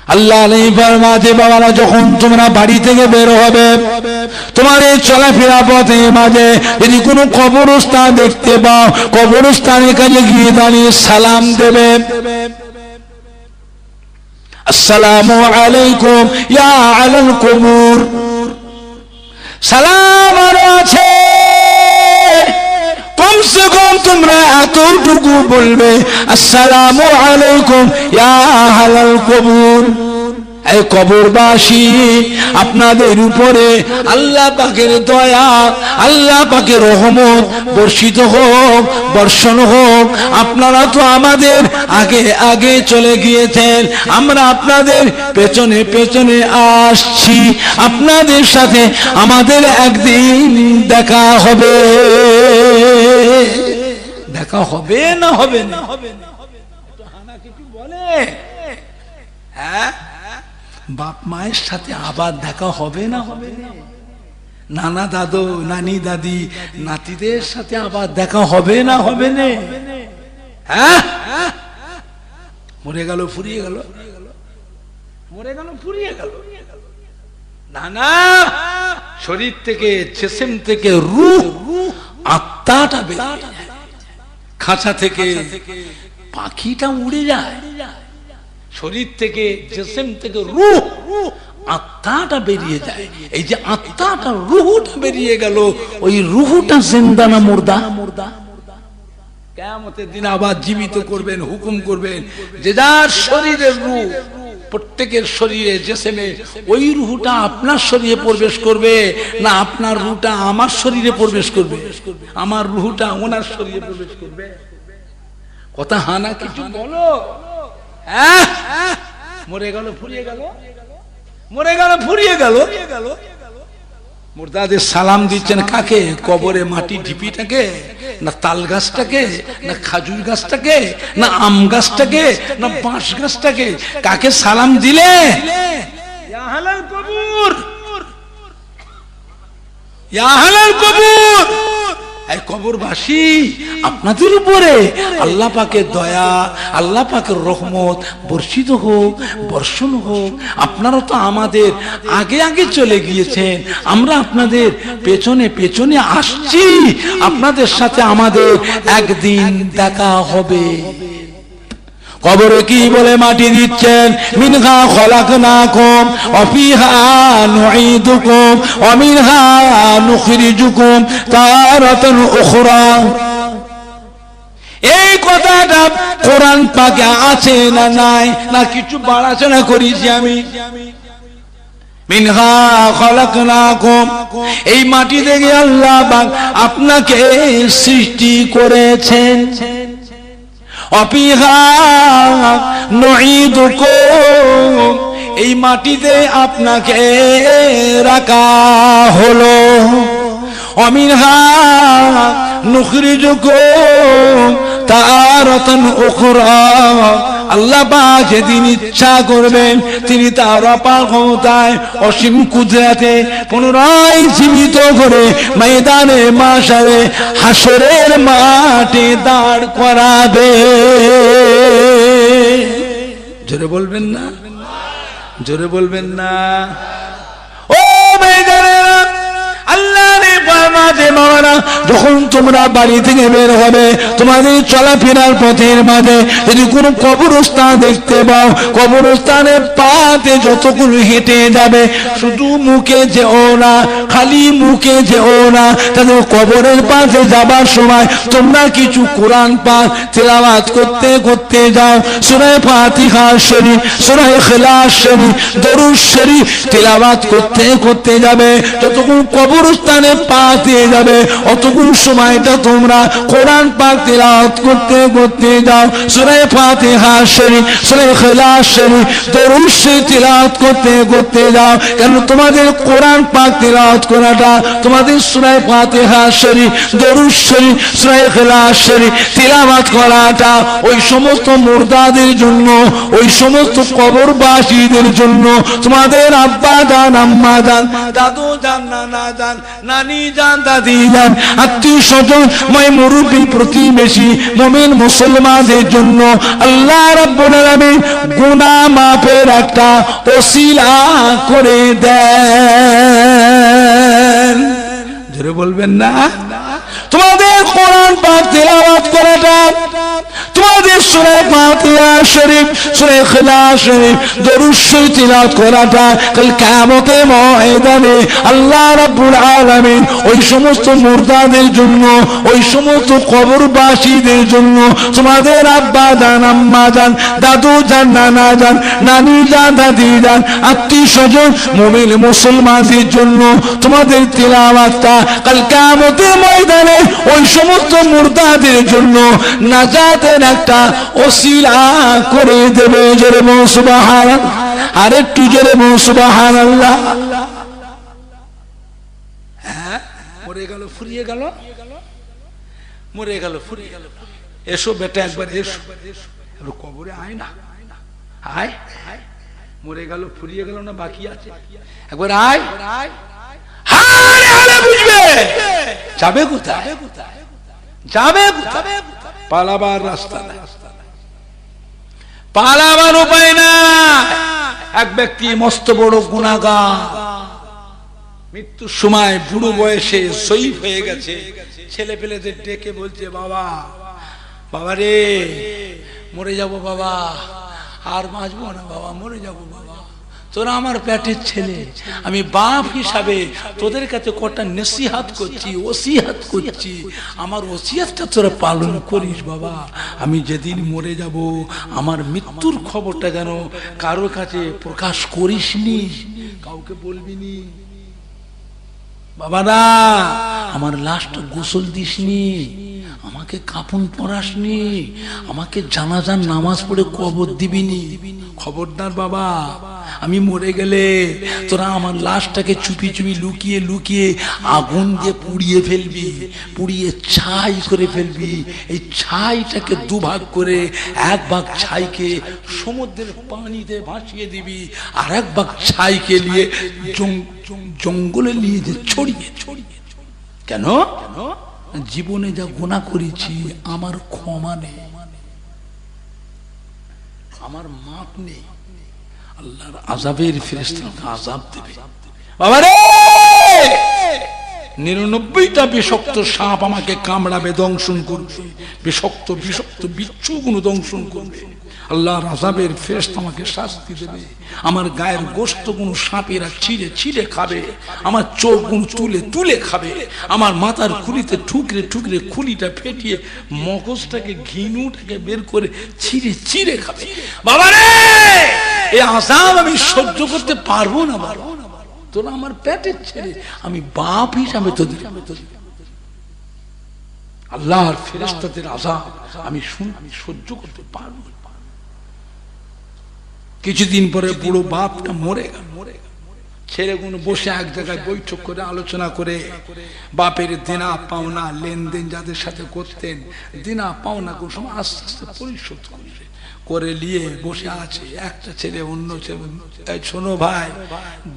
আল্লাহ নেই ফরমাতে বাবারা যখন তোমরা বাড়ি থেকে বের হবে তোমার এই চলাফেরা পথে মাঝে যদি কোনো কবরস্থান দেখতে পাও কবরস্থানের কাছে গিয়ে দাঁড়িয়ে সালাম দেবে আসসালামু আলাইকুম ইয়া আলাল কুবুর সালাম আছে কমসে কম তোমরা এতটুকু বলবে আসসালামু আলাইকুম ইয়া আলাল কুবুর এই কবরবাসী আপনাদের উপরে আল্লাহ পাকের দয়া আল্লাহ পাকের রহমত বর্ষিত হোক বর্ষণ হোক আপনারা তো আমাদের আগে আগে চলে গিয়েছেন আমরা আপনাদের পেছনে পেছনে আসছি আপনাদের সাথে আমাদের একদিন দেখা হবে দেখা হবে না হবে না হানা কিছু বলে হ্যাঁ বাপ মায়ের সাথে আবার দেখা হবে না হবে নানা দাদু নানি দাদি নাতিদের সাথে আবার দেখা হবে না হবে না হ্যাঁ মরে গেল ফুরিয়ে গেল মরে গেল ফুরিয়ে গেল না না শরীর থেকে জিসম থেকে রূহ আত্মাটা বেরিয়ে যায় খাঁচা থেকে পাখিটা উড়ে যায় শরীর থেকে জিসম থেকে রূহ আত্মাটা বেরিয়ে যায় এই যে আত্মাটা রূহটা বেরিয়ে গেল ওই রূহটা জিন্দা না মুর্দা কিয়ামতের দিন আবার জীবিত করবেন হুকুম করবেন যে যার শরীরের রূহ প্রত্যেকের শরীরে জিসমে ওই রূহটা আপনার শরীরে প্রবেশ করবে না আপনার রূহটা আমার শরীরে প্রবেশ করবে আমার রূহটা ওনার শরীরে প্রবেশ করবে কথা হানা কিছু বলো মরে গেল ফুরিয়ে গেল মরে গেল ফুরিয়ে গেল মুর্দাদের সালাম দিচ্ছেন কাকে কবরে মাটি ঢিপিটাকে না তাল গাছটাকে না খাজুর গাছটাকে না আম গাছটাকে না বাঁশ গাছটাকে কাকে সালাম দিলে ইয়া আহলাল কবর ইয়া আহলাল কবর এই কবরবাসী আপনাদের উপরে আল্লাহ পাকের দয়া আল্লাহ পাকের রহমত বর্ষিত হোক বর্ষণ হোক আপনারা তো আমাদের আগে আগে চলে গিয়েছেন আমরা আপনাদের পেছনে পেছনে আসছি আপনাদের সাথে আমাদের একদিন দেখা হবে কবরে কি বলে মাটি দিচ্ছেন মিনহা খলাকনাকুম ওয়া ফিহা নুঈদুকুম ওয়া মিনহা নুখরিজুকুম তারাতান উখরা এই কথাটা কোরআন পাকে আছে না নাই না কিছু বাড়াচনা করেছি আমি মিনহা খলাকনাকুম এই মাটি থেকে আল্লাহ পাক আপনাকে সৃষ্টি করেছেন অপিহা নুঈদুকুম এই মাটিতে আপনাকে রাখা হলো অমিনহা নুখরিজুকুম তারাতান উখরা আল্লাহ পাক যেদিন ইচ্ছা করবেন তিনি তার অপার ক্ষমতায় অসীম কুদরতে পুনরায় জীবিত করে ময়দানে মাশারে হাসরের মাঠে দাঁড় করাবে জোরে বলবেন না জোরে বলবেন না ও ময়দানেরা আল্লাহ যখন তোমরা বাড়ি থেকে বের হবে তোমাদের চলাফেরার পথের মাঝে যদি কোনো কবরস্থান দেখতে পাও কবরস্থানের পাতে যতগুলো হেঁটে যাবে শুধু মুখে যেও না খালি মুখে যেও না তাদের কবরের পাশে যাবার সময় তোমরা কিছু কোরআন পাক তেলাওয়াত করতে করতে যাও সূরা ফাতিহা শরীফ সূরা ইখলাস শরীফ দরুদ শরীফ তেলাওয়াত করতে করতে যাবে যতক্ষণ কবরস্থানে পা দিয়ে যাবে অতক্ষণ সময়টা তোমরা কোরআন পাক তেলাওয়াত করতে করতে যাও সূরা ফাতিহা শরীফ সূরা ইখলাস শরীফ দরুদ শরীফ তেলাওয়াত করতে করতে যাও কেন তোমাদের কোরআন পাক তেলাওয়াত করাটা, তোমাদের সূরা ফাতিহা শরীফ, দরুদ শরীফ, সূরা ইখলাস শরীফ তিলাওয়াত করাটা ওই সমস্ত মুর্দাদের জন্য, ওই সমস্ত কবরবাসীদের জন্য, তোমাদের আব্বা জান, আম্মা জান, দাদু জান, নানা জান, নানি জান, দাদি জান, আত্মীয় স্বজন, মুরব্বি, প্রতিবেশী, মুমিন মুসলমানদের জন্য আল্লাহ রাব্বুল আলামিন গুনাহ মাফের একটা ওসিলা করে দেন। জোরে বলবেন না? তোমাদের কোরআন পাক তেলাওয়াত করাটা, তোমাদের সূরা ফাতিহা শরীফ, সূরা ইখলাস শরীফ, দরুদ শরীফ তিলাওয়াত করাটা কাল কিয়ামতের ময়দানে আল্লাহ রাব্বুল আলামিন ওই সমস্ত মুর্দাদের জন্য, ওই সমস্ত কবরবাসীদের জন্য, তোমাদের আব্বা জান, আম্মা জান, দাদু জান, নানা জান, নানি জান, দাদি জান, আত্মীয় স্বজন, মুমিন মুসলমানদের জন্য তোমাদের তিলাওয়াতটা কাল কিয়ামতের ময়দানে ওই সমস্ত মুর্দাদের জন্য নাজাতের একটা ওসিলা করে দেবে। জোরে বলো সুবহানাল্লাহ, আর একটু জোরে বলো সুবহানাল্লাহ। হ্যাঁ, মরে গেল, ফুরিয়ে গেল, মরে গেল, ফুরিয়ে গেল। এসো বেটা একবার এসো, কবরে আয় না, আয়, মরে গেল, ফুরিয়ে গেল না বাকি আছে, একবার আয়। বুঝবে যাবে কোথায়, যাবে কোথায়? পালাবার রাস্তা নাই, পালাবার উপায় না। এক ব্যক্তি মস্ত বড় গুনাহগার, মৃত্যুর সময় বুড়ো বয়সে শহীদ হয়ে গেছে। ছেলে পেলেদের ডেকে বলছে, বাবা, বাবা রে, মরে যাব বাবা, আর বাঁচবো না বাবা, মরে যাব বাবা, তোরা আমার পেটের ছেলে, আমি বাপ হিসাবে তোদের কাছে কটা নসিহত করছি, ওসিয়ত করছি, আমার ওসিয়তটা তোরা পালন করিস বাবা। আমি যেদিন মরে যাব আমার মৃত্যুর খবরটা যেন কারোর কাছে প্রকাশ করিসনি, কাউকে বলবিনি বাবারা, আমার লাশটা গোসল দিসনি, আমাকে কাফন পরাসনি, আমাকে জানাজার নামাজ পড়ে কবর দিবিনি, খবরদার বাবা। আমি মরে গেলে তোরা আমার লাশটাকে চুপি চুপি লুকিয়ে লুকিয়ে আগুন দিয়ে পুড়িয়ে ফেলবি, পুড়িয়ে ছাই করে ফেলবি। এই ছাইটাকে দুভাগ করে এক ভাগ ছাইকে সমুদ্রের পানিতে ভাসিয়ে দিবি, আর এক ভাগ ছাইকে নিয়ে জঙ্গলে নিয়ে যে ছড়িয়ে ছড়িয়ে। কেন? জীবনে যা গুনাহ করেছি আমার ক্ষমা নেই, আমার মাপ নেই, আল্লাহর আযাবের ফেরেশতাকে আযাব দেবে। বাবারে, 99টা বিষাক্ত সাপ আমাকে কামড়াবে, দংশন করবে, বিষাক্ত বিষাক্ত বিচ্ছুগুলো দংশন করবে, আল্লাহর আযাবের ফেরেশতা আমাকে শাস্তি দেবে। আমার গায়ের গোশতগুলো সাপেরা ছিঁড়ে ছিঁড়ে খাবে, আমার চোখগুলো তুলে তুলে খাবে, আমার মাথার খুলিতে ঠুকরে ঠুকরে খুলিটা ফেটিয়ে মগজটাকে ঘিনুটাকে বের করে ছিঁড়ে ছিঁড়ে খাবে। বাবারে, এই আযাব আমি সহ্য করতে পারবো না বাবা, তোরা আমার পেটের ছেলে, আমি বাপ হিসাবে তোদের আল্লাহর ফেরেশতাদের আযাব আমি সহ্য করতে পারবো না। কিছুদিন পরে বুড়ো বাপটা মরে গেল, ছেলেগুলো বসে এক জায়গায় বৈঠক করে আলোচনা করে বাপের দেনা পাওনা লেনদেন যাদের সাথে করতেন, দেনা পাওনা সব আস্তে আস্তে পরিশোধ করে নিয়ে বসে আছে। একটা ছেলে অন্য ছেলে, শোনো ভাই,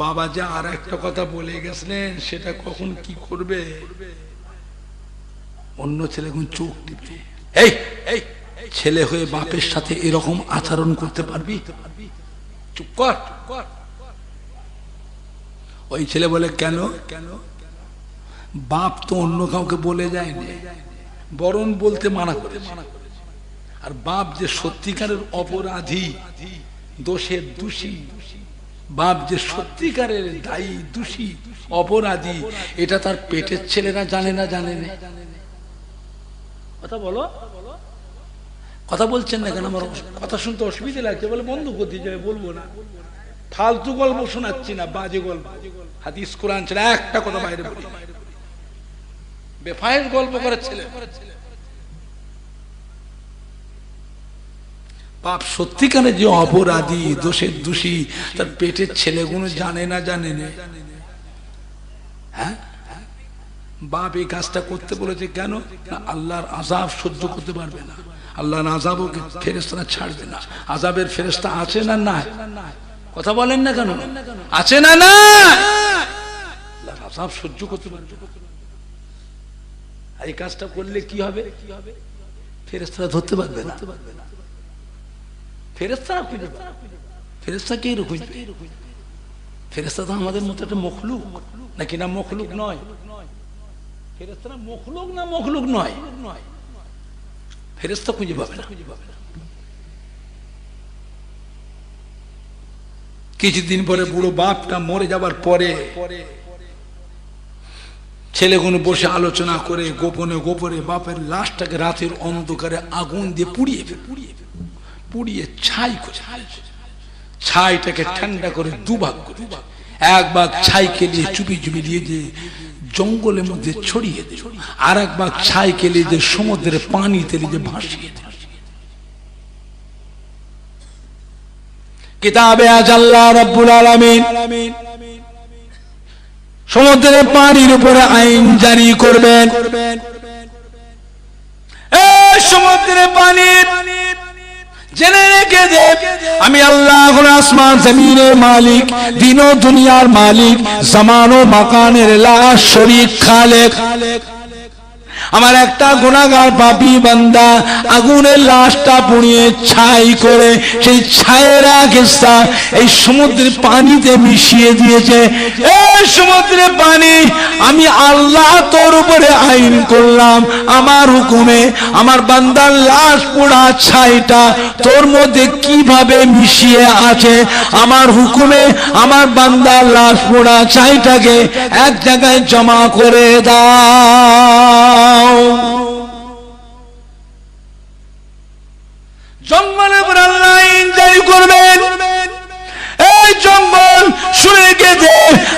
বাবা যা আর একটা কথা বলে গেছিলেন সেটা কখন কি করবে? অন্য ছেলেগুলো চোখ টিপে, এই এই ছেলে হয়ে বাপের সাথে এরকম আচরণ করতে পারবি? চুপ কর। ওই ছেলে বলে, কেন? বাপ তো অন্য কাউকে বলে যায়নি, বরং বলতে মানা করেছে। আর বাপ যে সত্যিকারের অপরাধী, দোষের দোষী, বাপ যে সত্যিকারের দায়ী, দোষী, অপরাধী, এটা তার পেটের ছেলেরা জানে না, জানে না। কথা বলো, কথা বলছেন না কেন? আমার কথা শুনতে অসুবিধা লাগছে, বলে বন্ধ করতে যাবে, বলবো না, ফালতু গল্প শোনাচ্ছি না, বাজে গল্প, হাদিস কোরআন ছেলে একটা কথা বাইরে বলি, বেফায়েজ গল্প করে ছেলে। বাপ সত্যিকারে যে অপরাধী, দোষের দোষী, তার পেটের ছেলেগুলো জানে না, জানে না। হ্যাঁ, বাপ এই কাজটা করতে বলেছে কেন? না আল্লাহর আযাব সহ্য করতে পারবে না, আল্লাহর আযাবও ফেরেশতারা ছাড়বে না। আযাবের ফেরেশতা আছে না না? কথা বলেন না কেন? আছে না না? আল্লাহর আযাব সহ্য করতে পারবে না। এই কাজটা করলে কি হবে? ফেরেশতারা ধরতে পারবে না। ফেরেশতারা খুঁজে পাবে, ফেরেশতা কে খুঁজবে? ফেরেশতা তো আমাদের মতো একটা মখলুক নাকি? না মখলুক নয়? ফেরেশতারা মখলুক না মখলুক নয়? ফেরেশতা খুঁজে পাবে না। কিছুদিন পরে বুড়ো বাপটা মরে যাবার পরে ছেলেগুলো বসে আলোচনা করে গোপনে গোপনে বাপের লাশটাকে রাতের অন্ধকারে আগুন দিয়ে পুড়িয়ে ছাই করে, ছাইটাকে ঠান্ডা করে দুভাগ করে, এক ভাগ ছাইকে নিয়ে চুপি চুপি দিয়ে যে জঙ্গলের মধ্যে ছড়িয়ে দেয়, আর এক ভাগ ছাইকে নিয়ে যে সমুদ্রের পানিতে নিয়ে ভাসিয়ে দেয়। কিতাবে আজ আল্লাহ রাব্বুল আলামিন সমুদ্রের পানির উপরে আইন জারি করবেন। এই সমুদ্রের পানি জেনে রেখে দে, আমি আল্লাহ হলো আসমান জমিনের মালিক, দিন ও দুনিয়ার মালিক, জামান ও মাকানের লা শরীক খালেক। আমার একটা গুনাহগার পাপী বান্দা আগুনের লাশটা পুড়িয়ে ছাই করে সেই ছায়ের হিস্সা এই সমুদ্রের পানিতে মিশিয়ে দিয়েছে। এই সমুদ্রের পানি আমি আল্লাহ তোর উপরে আইন করলাম, আমার হুকুমে আমার বান্দার লাশ পোড়া ছাইটা তোর মধ্যে কিভাবে মিশিয়ে আছে। আমার হুকুমে আমার বান্দার লাশ পোড়া ছাইটাকে এক জায়গায় জমা করে দাও। জঙ্গলে আল্লাহ আইন জারি করবেন। এই জঙ্গল শুনে গেছে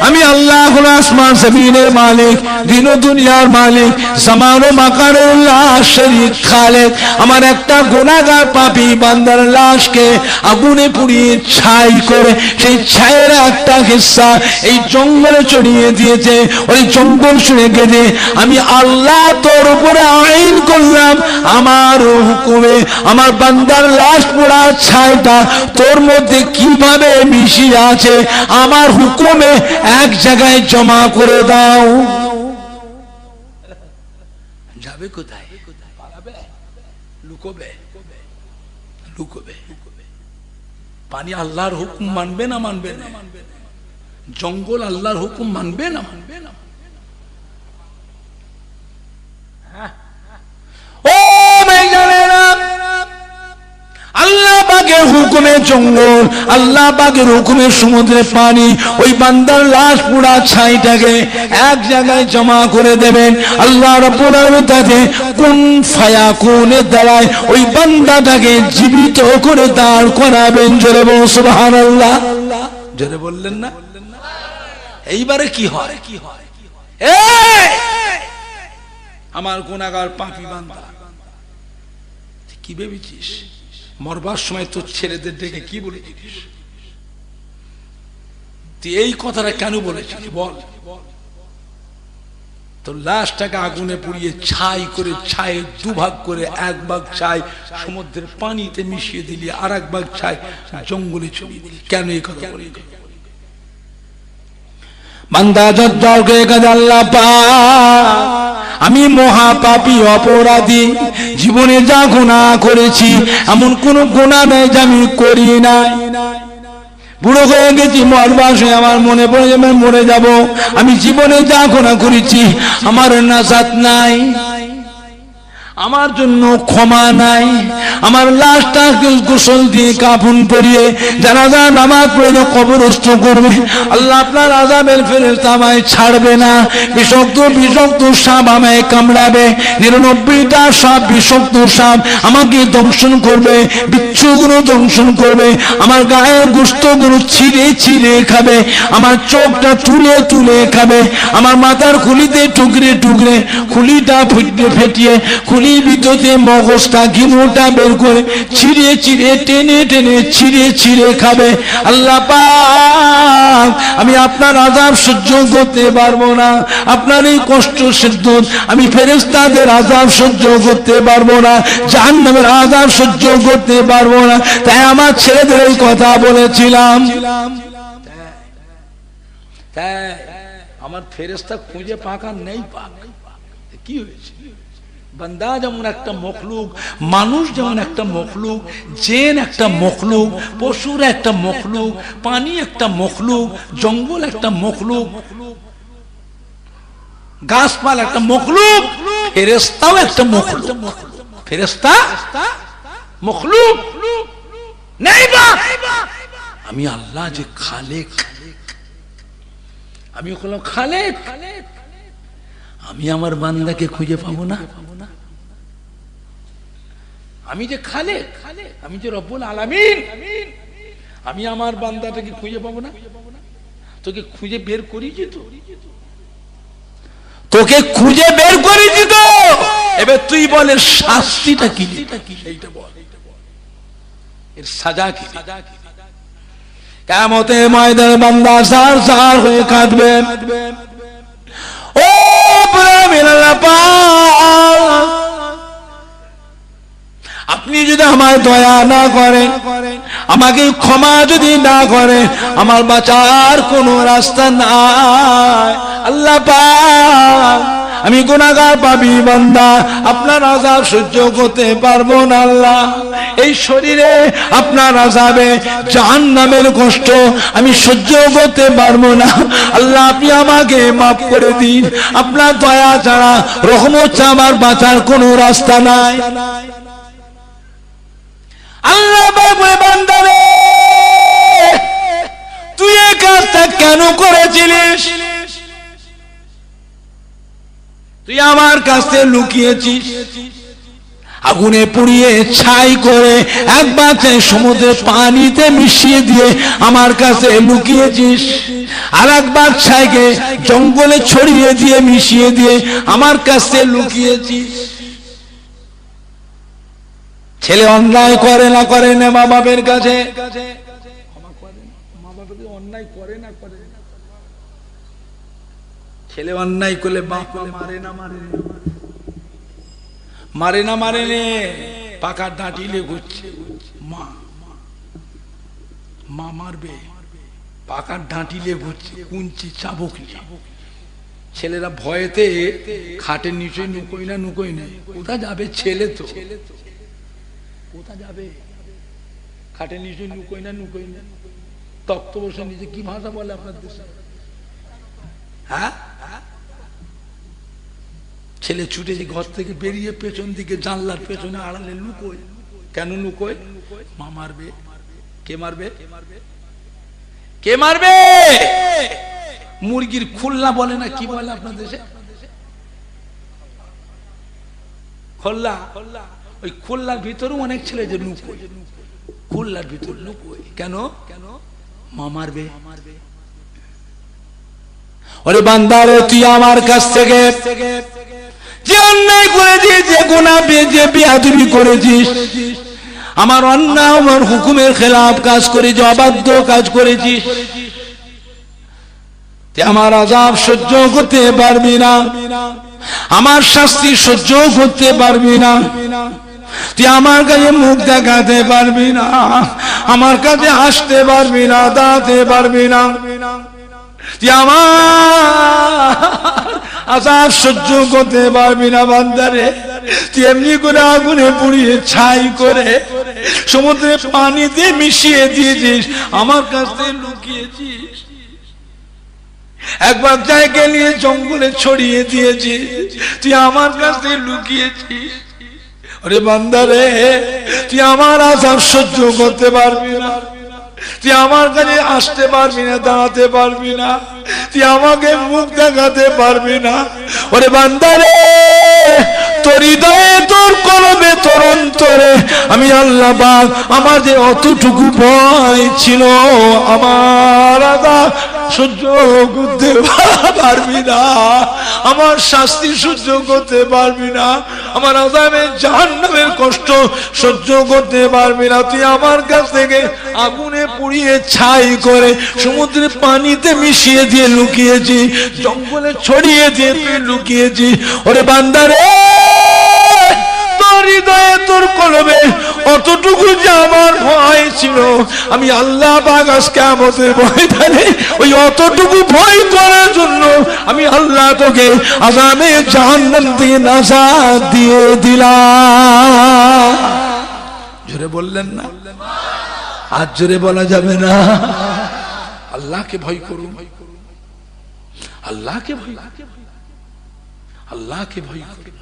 আমি আল্লাহ হলো আসমান জমিনের মালিক, দিন ও দুনিয়ার মালিক, জামান ও মাকানের লা শরীক খালেক। আমার একটা গুনাহগার পাপী বান্দার লাশকে আগুনে পুড়িয়ে ছাই করে সেই ছায়ের একটা হিস্সা এই জঙ্গলে ছড়িয়ে দিয়েছে। ওই জঙ্গল শুনে গেছে আমি আল্লাহ তোর উপরে আইন করলাম, আমার হুকুমে আমার বান্দার লাশ পোড়া ছাইটা তোর মধ্যে কিভাবে মিশিয়ে আছে, আমার হুকুমে এক জায়গায় জমা করে দাও। যাবে কোথায়? পালাবে? লুকোবে? লুকোবে? পানি আল্লাহর হুকুম মানবে না মানবে না? জঙ্গল আল্লাহর হুকুম মানবে না মানবে না? ও মেঘালেরা, আল্লাহ পাকের হুকুমে জঙ্গল, আল্লাহ পাকের হুকুমে সমুদ্রের পানি ওই বান্দার লাশ পোড়া ছাইটাকে এক জায়গায় জমা করে দেবেন। আল্লাহ রাব্বুল আলামিন তাকে কুন ফায়াকুনের দ্বারায় ওই বান্দাটাকে জীবিত করে দাঁড় করাবেন। জোরে বলুন সুবহানাল্লাহ। জোরে বললেন না? এইবারে কি হয়? আমার গুনাহগার পাপী বান্দা, কি ভেবেছিস মরবার সময় তোর ছেলেদের ডেকে কি বলেছিস? তুই এই কথাটা কেন বলেছিস বল? তোর লাশটাকে আগুনে পুড়িয়ে ছাই করে, ছাই দুভাগ করে এক ভাগ ছাই সমুদ্রের পানিতে মিশিয়ে দিলি, আর এক ভাগ ছাই জঙ্গলে ছড়িয়ে দিলি। কেন এই কথা বলি? বান্দা জজ্জালকে আল্লাহ পাক, আমি মহাপাপী অপরাধী, জীবনে যা গুনাহ করেছি এমন কোন গুনাহ নেই যে আমি করি নাই। বুড়ো হয়ে গেছি, মরবার সময় আমার মনে পড়ে যাবে মরে যাব। আমি জীবনে যা গুনাহ করেছি আমার নাজাত নাই, আমার জন্য ক্ষমা নাই। আমার লাশটা গোসল দিয়ে কাফন পরিয়ে জানাজা নামাজ পড়ে কবরস্থ করবে। আল্লাহ আপনার আযাবের ফেরেশতা আমায় ছাড়বে না। বিষাক্ত বিষাক্ত সাপ আমায় কামড়াবে, 99টা সাপ বিষাক্ত সাপ আমাকে দংশন করবে, বিচ্ছুগুলো দংশন করবে, আমার গায়ের গোশতগুলো ছিঁড়ে ছিঁড়ে খাবে, আমার চোখটা তুলে তুলে খাবে, আমার মাথার খুলিতে টুকরে টুকরে খুলিটা ফেটিয়ে খুলি ভিতরে মগজটা ঘিমুটা বের করে ছিঁড়ে ছিঁড়ে টেনে টেনে ছিঁড়ে ছিঁড়ে খাবে। আল্লাহ পাক, আমি আপনার আযাব সহ্য করতে পারবো না, আপনার এই কষ্ট সহ্য, আমি ফেরেশতাদের আযাব সহ্য করতে পারবো না, জাহান্নামের আযাব সহ্য করতে পারবো না। তাই আমার ছেলেদের এই কথা বলেছিলাম। আমার ফেরেশতা খুঁজে পাকা নেই, পাক কি হয়েছে? বান্দা যেমন একটা মখলুক, মানুষ যেমন একটা মখলুক, জিন একটা মখলুক, পশুর একটা মখলুক, পানি একটা মখলুক, জঙ্গল একটা মখলুক, গাছপালা একটা মখলুক, ফেরেশতাও একটা মখলুক। ফেরেশতা মখলুক নেই বা আমি আল্লাহ যে খালেক, আমি হলাম খালেক, আমি আমার বান্দাকে খুঁজে পাবো না? আমি যে খালেক, আমি যে রব্বুল আলামিন, আমি আমার বান্দাটাকে খুঁজে পাবো না? তোকে খুঁজে বের করেছি তো, তোকে খুঁজে বের করেছি তো, এবার তুই বলে শাস্তিটা কি? এইটা বল, এর সাজা কি? কিয়ামতের ময়দানে বান্দা সার সার হয়ে কাঁদবে। ও প্রেমের আল্লাহ পাক, আপনি যদি আমার দয়া না করেন, আমাকে ক্ষমা যদি না করেন, আমার বাঁচার কোনো রাস্তা নাই। আল্লাহ পাক, আমি গুনাহগার পাপী বান্দা, আপনার আযাব সহ্য করতে পারবো না। আল্লাহ, এই শরীরে আপনার আযাবে জাহান্নামের কষ্ট আমি সহ্য করতে পারবো না। আল্লাহ, আপনি আমাকে মাফ করে দিন, আপনার দয়া ছাড়া, রহমত ছাড়া আমার বাঁচার কোনো রাস্তা নাই। আল্লাহ বলে, বান্দা রে, তুই এই কাজটা কেন করেছিলিস? তুই আমার কাছে লুকিয়েছিস, আগুনে পুড়িয়ে ছাই করে একবার সমুদ্রের পানিতে মিশিয়ে দিয়ে আমার কাছে লুকিয়েছিস, আর একবার ছাইকে জঙ্গলে ছড়িয়ে দিয়ে মিশিয়ে দিয়ে আমার কাছে লুকিয়েছিস। ছেলে অন্যায় করে না করে না মা বাপের কাছে, মা বাপকে অন্যায় করে না করে, ছেলে অন্যায় করলে বাপ মারে না মারে, মারে না মারে নে, পাকা ডাঁটিলে ঘুরছে, মা মা মারবে, পাকা ডাঁটিলে ঘুরছে, কুঞ্চি চাবুক নিয়ে। ছেলেরা ভয়েতে খাটের নিচে নুকোই না নুকোই না, কোথা যাবে ছেলে, তো কোথা যাবে, খাটের নিচে নুকোই না নুকোই না, তক্ত বসে নিচে, কি ভাষা বলে আপনার দেশে? হ্যাঁ, ছেলে ছুটে ঘর থেকে বেরিয়ে পেছন দিকে জানলার পেছনে আড়ালে লুকোয়। কেন লুকোয়? মা মারবে। কে মারবে? কে মারবে? মুরগির খুলনা বলে না, কি বলে আপনার দেশে? খোল্লা। ওই খুলনার ভিতরেও অনেক ছেলে যে লুকোয়, খুলনার ভিতর লুকোয়। কেন? মা মারবে। ওরে বান্দারে, তুই আমার কাছ থেকে যে অন্যায় করেছিস, যে গুনাহ, যে বেয়াদবি করেছিস, আমার অন্যায়, আমার হুকুমের খেলাফ কাজ করেছিস, অবাধ্য কাজ করেছিস, তুই আমার আযাব সহ্য করতে পারবি না, আমার শাস্তি সহ্য করতে পারবি না, তুই আমার কাছে মুখ দেখাতে পারবি না, আমার কাছে আসতে পারবি না, দাঁড়াতে পারবি না, তুই আমার আযাব সহ্য করতে পারবি না। বান্দারে, তুই এমনি করে আগুনে পুড়িয়ে ছাই করে সমুদ্রের পানিতে মিশিয়ে দিয়েছিস, আমার কাছ থেকে লুকিয়েছিস, একবার জায়গা নিয়ে জঙ্গলে ছড়িয়ে দিয়েছিস, তুই আমার কাছ থেকে লুকিয়েছিস। ওরে বান্দারে, তুই আমার আযাব সহ্য করতে পারবি না, তুই আমার কাছে আসতে পারবি না, দাঁড়াতে পারবি না, তুই আমাকে মুখ দেখাতে পারবি না। ওরে বান্দারে, তোর হৃদয়ে, তোর কলবে, তোর অন্তরে আমি আল্লাহ পাক, আমার যে অতটুকু ভয় ছিল, আমার আযাব সহ্য করতে পারবি না, আমার শাস্তি সহ্য করতে পারবি না, আমার আযাবে জাহান্নামের কষ্ট সহ্য করতে পারবি না, তুই আমার কাছ থেকে আগুনে পুড়িয়ে ছাই করে সমুদ্রের পানিতে মিশিয়ে দিয়ে লুকিয়েছি, জঙ্গলে ছড়িয়ে দিয়ে তুই লুকিয়েছি। ওরে বান্দা রে, তোর হৃদয়ে তোর কলবে অতটুকু যে আমার ভয় ছিল, আমি আল্লাহ পাক আজ কিয়ামতের ময়দানে ওই অতটুকু ভয় করার জন্য আমি আল্লাহ তোকে আযাবে জাহান্নাম থেকে নাজাত দিয়ে দিলাম। জোরে বললেন না? আজ জোরে বলা যাবে না? আল্লাহকে ভয় করুন, আল্লাহকে ভয়, আল্লাহকে ভয় করুন।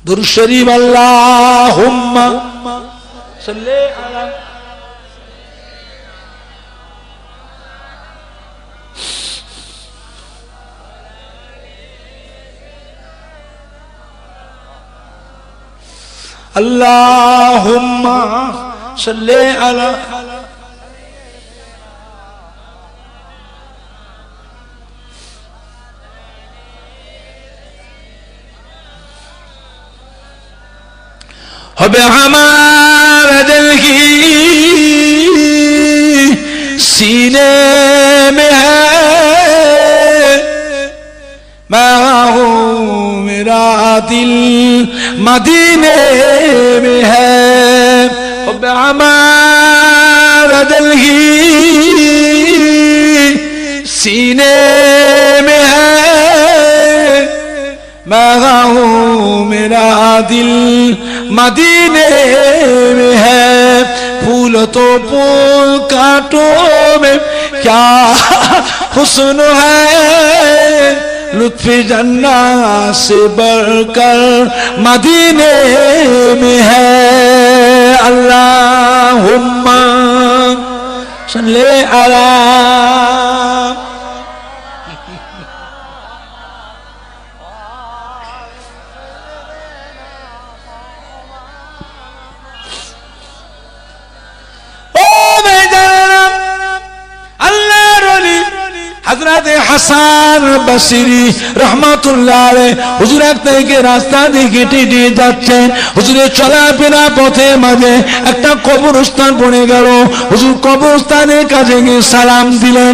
দুরূদ শরীফ আল্লাহুম্মা সাল্লি আলা আল্লাহুম্মা সাল্লি আলা হবে हमारा दिल की सीने में है, मैं हूँ मेरा दिल मदीने में है। হবে हमारा दिल की सीने में है, मैं हूँ मेरा दिल मदीने में है। फूल तो फूल कांटों में क्या हुस्न है, लुत्फ जन्नत से बढ़कर मदीने में है। अल्लाहुम्मा सल्ले अला हजरत হাসান বসরি রহমাতুল্লাহ আলাইহি হুজুর এক থেকে রাস্তা দিয়ে হেঁটে দিয়ে যাচ্ছেন, হুজুরের চলাফেরা পথে মাঝে একটা কবরস্থান পড়ে গেল। হুজুর কবরস্থানের কাছে গিয়ে সালাম দিলেন,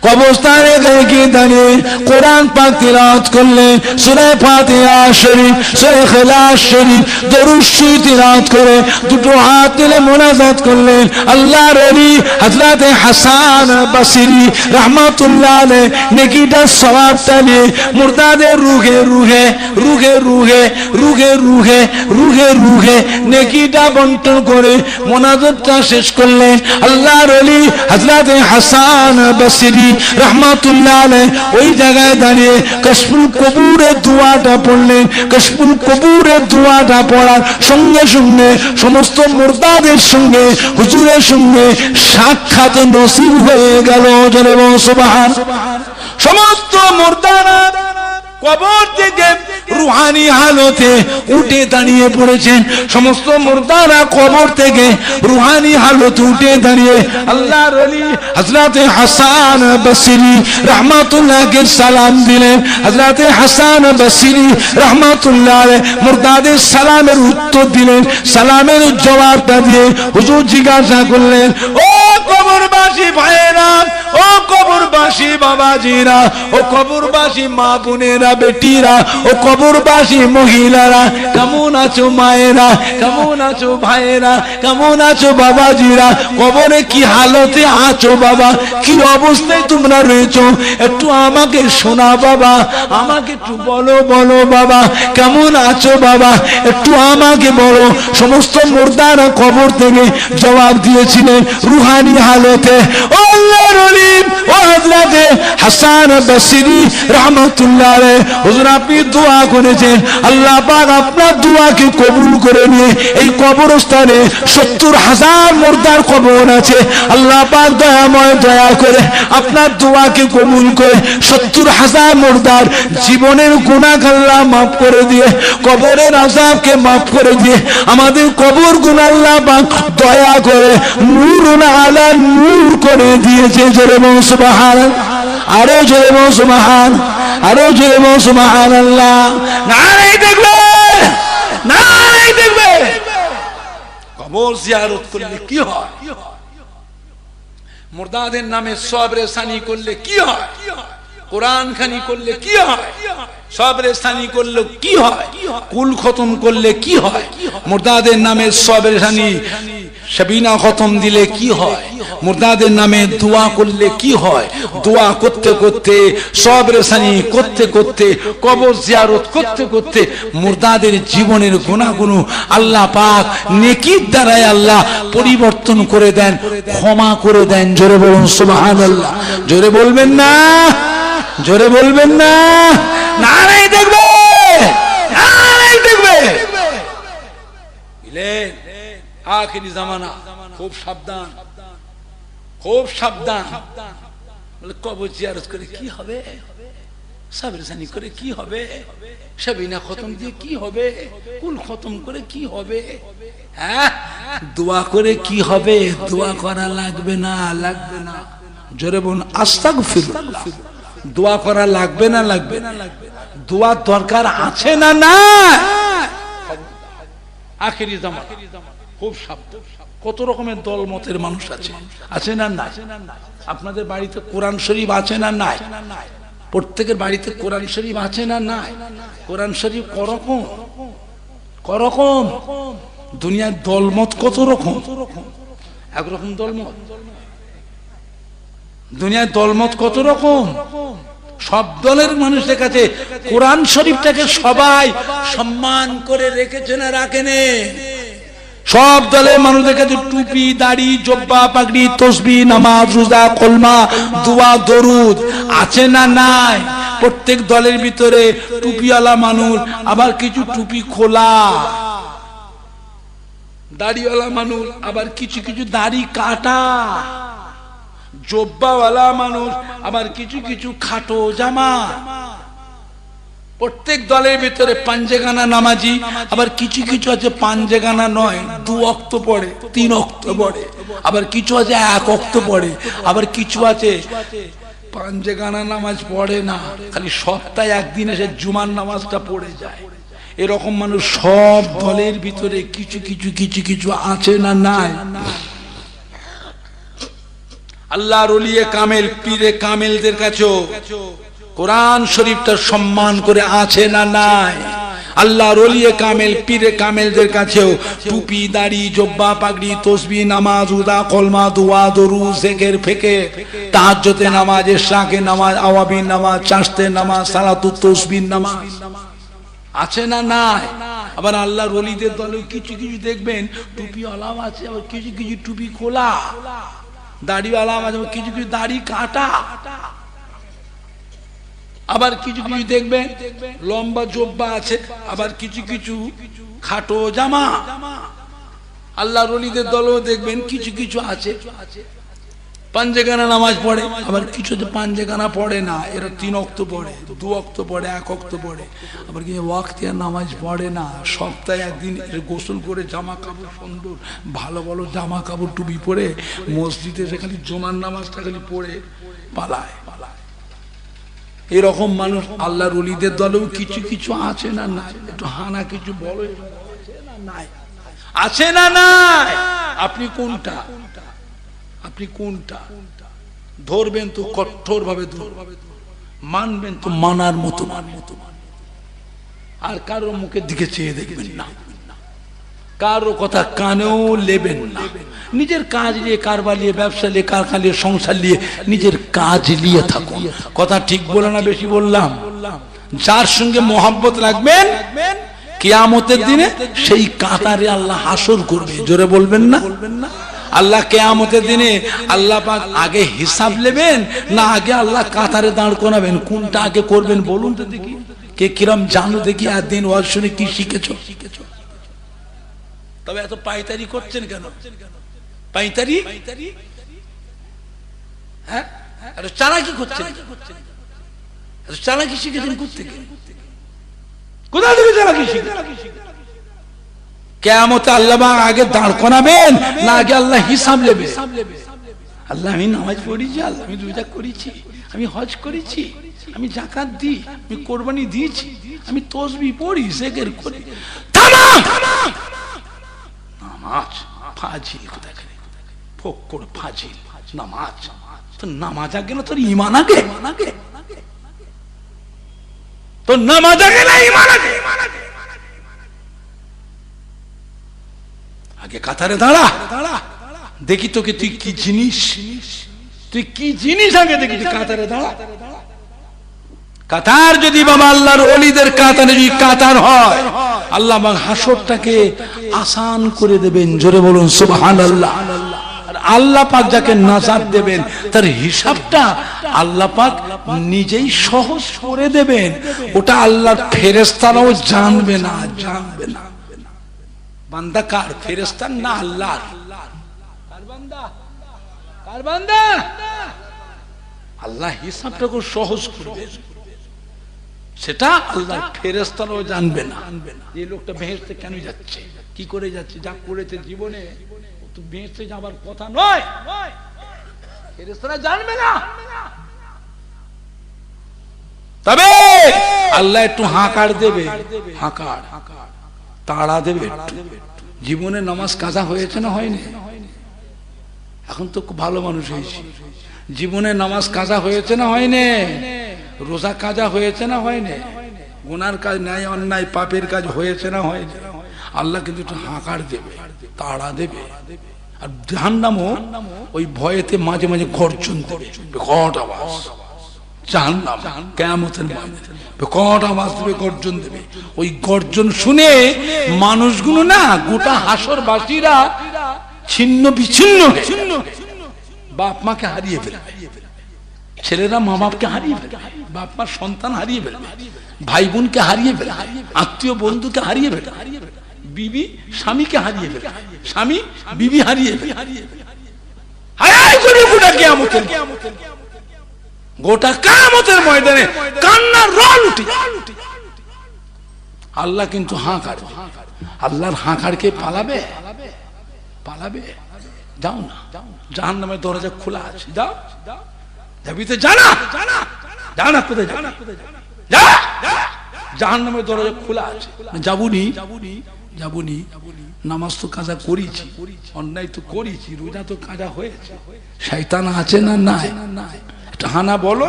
কবরস্থানে গিয়ে দাঁড়িয়ে কোরআন পাক তিলাওয়াত করলেন, সূরা ফাতিহা শরীফ, সূরা ইখলাস শরীফ, দরুদ শরীফ তিলাওয়াত করে দুটো হাত তুলে মুনাজাত করলেন। আল্লাহর ওলি হযরত হাসান বসরি রাহমাতুল্লাহ আলাইহি নেকিটার সওয়াবটা নিয়ে মুর্দাদের রুহে রুহে রুহে রুহে রুহে রুহে রুহে রুহে নেকিটা বন্টন করে মুনাজাতটা শেষ করলেন। আল্লাহর ওলি হযরত হাসান বসরি রহমাতুল্লাহ আলাইহি ওই জায়গায় দাঁড়িয়ে কশফুল কবুরের দোয়াটা পড়লেন। কশফুল কবুরের দোয়াটা পড়ার সঙ্গে সঙ্গে সমস্ত মুর্দাদের সঙ্গে হুজুরের সঙ্গে সাক্ষাৎ নসিব হয়ে গেল। জোরে বলো সুবহান। সমস্ত মুর্দারা কবর থেকে রুহানি হালতে উঠে দাঁড়িয়ে পড়েছেন, সমস্ত মুর্দারা কবর থেকে রুহানি হালতে উঠে দাঁড়িয়ে আল্লাহর ওলি হযরত হাসান বসরি রাহমাতুল্লাহকে সালাম দিলেন। হযরত হাসান বসরি রাহমাতুল্লাহ আলাইহি মুর্দাদের সালামের উত্তর দিলেন। সালামের জবাবটা দিয়ে হুজুর জিজ্ঞাসা করলেন, ও কবরবাসী ভাইয়েরা, ও কবরবাসী বাবাজিরা, ও কবরবাসী মা বোনেরা, বেটিরা, ও কবরবাসী মহিলারা, কেমন আছো মায়েরা, কেমন আছো ভাইয়েরা, কেমন আছো বাবাজিরা, কবরে কি হালতে আছো বাবা, কি অবস্থায় তোমরা রয়েছো, একটু আমাকে শোনা বাবা, আমাকে একটু বলো বলো বাবা, কেমন আছো বাবা, একটু আমাকে বলো। সমস্ত মুর্দারা কবর থেকে জবাব দিয়েছিলেন রুহানি হালতে, ও আল্লাহর ওলি ও হযরত হাসান বসরি রাহমাতুল্লাহ আলাইহি হুজুর আপনি দোয়া করেছেন আল্লাহ পাক আপনার দোয়াকে কবুল করে নিয়ে এই কবরস্থানে 70,000 মুর্দার কবর আছে আল্লাহ পাক দয়াময় দয়া করে আপনার দোয়াকে কবুল করে 70,000 মুর্দার জীবনের গুনাহ আল্লাহ maaf করে দিয়ে কবরের আযাবকে maaf করে দিয়ে আমাদের কবর গুনাহ আল্লাহ পাক দয়া করে নূরুন আলা নূর করে দিয়েছে জোরে বলুন সুবহানাল্লাহ আরো জোরে বলুন সুবহান আরো জোরে বলুন সুবহানাল্লাহ নারায়ে তাকবীর নারায়ে তাকবীর কবর জিয়ারত করলে কি হয় মুর্দাদের নামে সবরে সানি করলে কি হয় কোরআন খানি করলে কি হয় সবরে সানি করলে কি হয় কুল খতম করলে কি হয় মুর্দাদের নামে সবরে সানি শাবিনা খতম দিলে কি হয় মুর্দাদের নামে দোয়া করলে কি হয় দোয়া করতে করতে সবরে সানি করতে করতে কবর জিয়ারত করতে করতে মুর্দাদের জীবনের গুনাহগুলো আল্লাহ পাক নেকির দ্বারাই আল্লাহ পরিবর্তন করে দেন ক্ষমা করে দেন জোরে বলুন সুবহানাল্লাহ জোরে বলবেন না জোরে বলবেন না নারায়ে তাকবীর নারায়ে তাকবীর বুঝলেন আখিরি জামানা খুব সাবধান বলে কবর জিয়ারত করে কি হবে সাবরসানি করে কি হবে শাবিনা খতম দিয়ে কি হবে কুল খতম করে কি হবে হ্যাঁ দোয়া করে কি হবে দোয়া করা লাগবে না জোরে বলুন আস্তাগফিরুল্লাহ দোয়া করা লাগবে না দোয়া দরকার আছে না না আখিরি জামানা খুব সাবধান কত রকমের দল মতের মানুষ আছে না নাই আপনাদের বাড়িতে কোরআন শরীফ আছে না নাই প্রত্যেকের বাড়িতে কোরআন শরীফ আছে না নাই কোরআন শরীফ করকম দুনিয়ার দলমত কত রকম একরকম দলমত দুনিয়ার দলমত কত রকম সব দলের মানুষের কাছে কোরআন শরীফটাকে সবাই সম্মান করে রেখেছে না রাখেনে সব দলের মানুষের কাছে টুপি দাড়ি জব্বা পাগড়ি তসবিহ নামাজ রোজা কলমা দোয়া দরুদ আছে না নাই প্রত্যেক দলের ভিতরে টুপিওয়ালা মানুষ আবার কিছু টুপি খোলা দাড়িওয়ালা মানুষ আবার কিছু কিছু দাড়ি কাটা জব্বাওয়ালা মানুষ আবার কিছু কিছু খাটো জামা প্রত্যেক দলের ভিতরে পাঞ্জেগানা নামাজি আবার কিছু কিছু আছে পাঞ্জেগানা নয় 2 ওয়াক্ত পড়ে 3 ওয়াক্ত পড়ে আবার কিছু আছে 1 ওয়াক্ত পড়ে আবার কিছু আছে পাঞ্জেগানা নামাজ পড়ে না খালি সপ্তাহে একদিন এসে জুমার নামাজটা পড়ে যায় এরকম মানুষ সব দলের ভিতরে কিছু কিছু আছে না নাই আল্লাহর ওলিয়ে কামেল পীরে কামেলদের কাছেও কোরআন শরীফটার সম্মান করে আছে না নাই আল্লাহর ওলিয়ে কামেল পীরে কামেলদের কাছেও টুপি দাড়ি জব্বা পাগড়ি তসবিহ নামাজ রোজা কলমা দোয়া দরুদ জিকির ফিকির তাহাজ্জুদে নামাজ ইশরাকে নামাজ আওয়াবিন নামাজ চাশতে নামাজ সালাতুত তসবিহ নামাজ আছে না নাই আবার আল্লাহর ওলিদের দলে কিছু কিছু দেখবেন টুপি ওয়ালাও আছে আবার কিছু কিছু টুপি খোলা দাড়িওয়ালা আছে কিছু কিছু দাড়ি কাটা আবার কিছু কিছু দেখবেন লম্বা জব্বা আছে আবার কিছু কিছু খাটো জামা আল্লাহর ওলিদের দলও দেখবেন কিছু কিছু আছে পাঞ্জেগানা নামাজ পড়ে আবার কিছু পাঞ্জেগানা পড়ে না এরা 3 ওয়াক্ত পড়ে 2 ওয়াক্ত পড়ে 1 ওয়াক্ত পড়ে আবার কি ওয়াক্তিয়া নামাজ পড়ে না সপ্তাহে একদিন গোসল করে জামা কাপড় সুন্দর ভালো ভালো জামা কাপড় টুপি পরে মসজিদে সেখানে জুমার নামাজটা খালি পড়ে পালায় এরকম মানুষ আল্লাহর ওলিদের দলেও কিছু কিছু আছে না নাই একটু হানা কিছু বলো আছে না নাই আপনি কোনটা ধরবেন তো কঠোর ভাবে মানবেন তো মানার মতো আর কারো মুখের দিকে চেয়ে দেখবেন না কারো কথা কানেও নেবেন না নিজের কাজ নিয়ে কারবার নিয়ে ব্যবসা নিয়ে কারখানা নিয়ে সংসার নিয়ে নিজের কাজ নিয়ে থাকুন কথা ঠিক বলে না বেশি বললাম যার সঙ্গে মহব্বত রাখবেন কিয়ামতের দিনে সেই কাতারে আল্লাহ হাসর করবে জোরে বলবেন না আল্লাহ কিয়ামতের দিনে আল্লাহ পাক আগে হিসাব নেবেন না আগে আল্লাহ কাতারে দাঁড় করাবেন? কোনটা আগে করবেন বলুন তো দেখি। কে কিরম জানো দেখি? আর দিন ওয়াজ শুনে কি শিখেছো? তবে এত পাইতারি করছেন কেন? পাইতারি, হ্যাঁ, চালাকি করছেন। চালাকি শিখেছেন কোথেকে? কোথা থেকে চালাকি শিখেছেন? কিয়ামতে আল্লাহ আগে দাঁড় করাবেন না আগে আল্লাহ হিসাব নেবে? আল্লাহ আমি নামাজ পড়েছি, আল্লাহ আমি রোজা করেছি, আমি হজ করেছি, আমি যাকাত দিই, আমি কোরবানি দিয়েছি, আমি তাসবিহ পড়ি, জিকির করি। নামাজ ফাজিল, কোথায় ফক্কর ফাজিল নামাজ। তো নামাজ আগে না তোর ঈমান আগে? তো নামাজ আগে না ঈমান আগে? আগে কাতারে দাঁড়া, দেখি তোকে তুই কি জিনিস, তুই কি জিনিস আগে দেখি। কাতারে দাঁড়া। কাতার যদি বাবা আল্লাহর ওলিদের কাতারে যদি কাতার হয়, আল্লাহ হাসরটাকে আসান করে দেবেন। জোরে বলুন সুবহানাল্লাহ। আর আল্লাহ পাক যাকে নাজাত দেবেন তার হিসাবটা আল্লাহ পাক নিজেই সহজ করে দেবেন। ওটা আল্লাহর ফেরেশতারাও জানবে না। বান্দা কার? ফেরেশতার না আল্লাহর? কার বান্দা? কার বান্দা? আল্লাহ হিসাবটাকে সহজ করবে, সেটা আল্লাহর ফেরেশতারাও জানবে না। এই লোকটা বেহেশতে কেন যাচ্ছে, কি করে যাচ্ছে, যা করেছে জীবনে, তো বেহেশতে যাবার কথা নয়, ফেরেশতারা জানবে না। তবে আল্লাহ একটু হাঁকার দেবে, হাঁকার তাড়া দেবে। জীবনে নামাজ কাজা হয়েছে না হয়নি? এখন তো খুব ভালো মানুষ হয়েছি। জীবনে নামাজ কাজা হয়েছে না হয়নি? রোজা কাজা হয়েছে না হয়নি? গুনার কাজ, ন্যায় অন্যায় পাপের কাজ হয়েছে না হয়নি? আল্লাহ কিন্তু একটু হাঁকার দেবে, তাড়া দেবে। আর জাহান্নামও ওই ভয়েতে মাঝে মাঝে গর্জন দেবে, বিকট আওয়াজ। জাহান্নাম কিয়ামতের ময়দানে বিকট আওয়াজ দেবে, গর্জন দেবে। ওই গর্জন শুনে মানুষগুলো না, গোটা হাসরবাসীরা ছিন্ন বিচ্ছিন্ন, বাপ মাকে হারিয়ে ফেলবে, ছেলেরা মা বাপকে হারিয়ে ফেলবে, বাপ মার সন্তান হারিয়ে ফেলবে, ভাই বোনকে হারিয়ে ফেলবে, আত্মীয় বন্ধুকে হারিয়ে ফেলবে, বিবি স্বামীকে হারিয়ে ফেলবে, স্বামী বিবি হারিয়ে ফেলবে। গোটা কিয়ামতের ময়দানে কান্নার রোল উঠে। আল্লাহ কিন্তু হাঁকার, আল্লাহর হাঁকারকে পালাবে? পালাবে? যাও না, জাহান্নামের দরজা খোলা আছে, যাও, যাবি তো জানা, জানা কোথায় যা, জাহান্নামের দরজা খোলা আছে। যাবুনি, যাবুনি, নামাজ তো কাজা করেছি, অন্যায় তো করেছি, রোজা তো কাজা হয়েছে, শয়তান আছে না নাই? হানা বলো,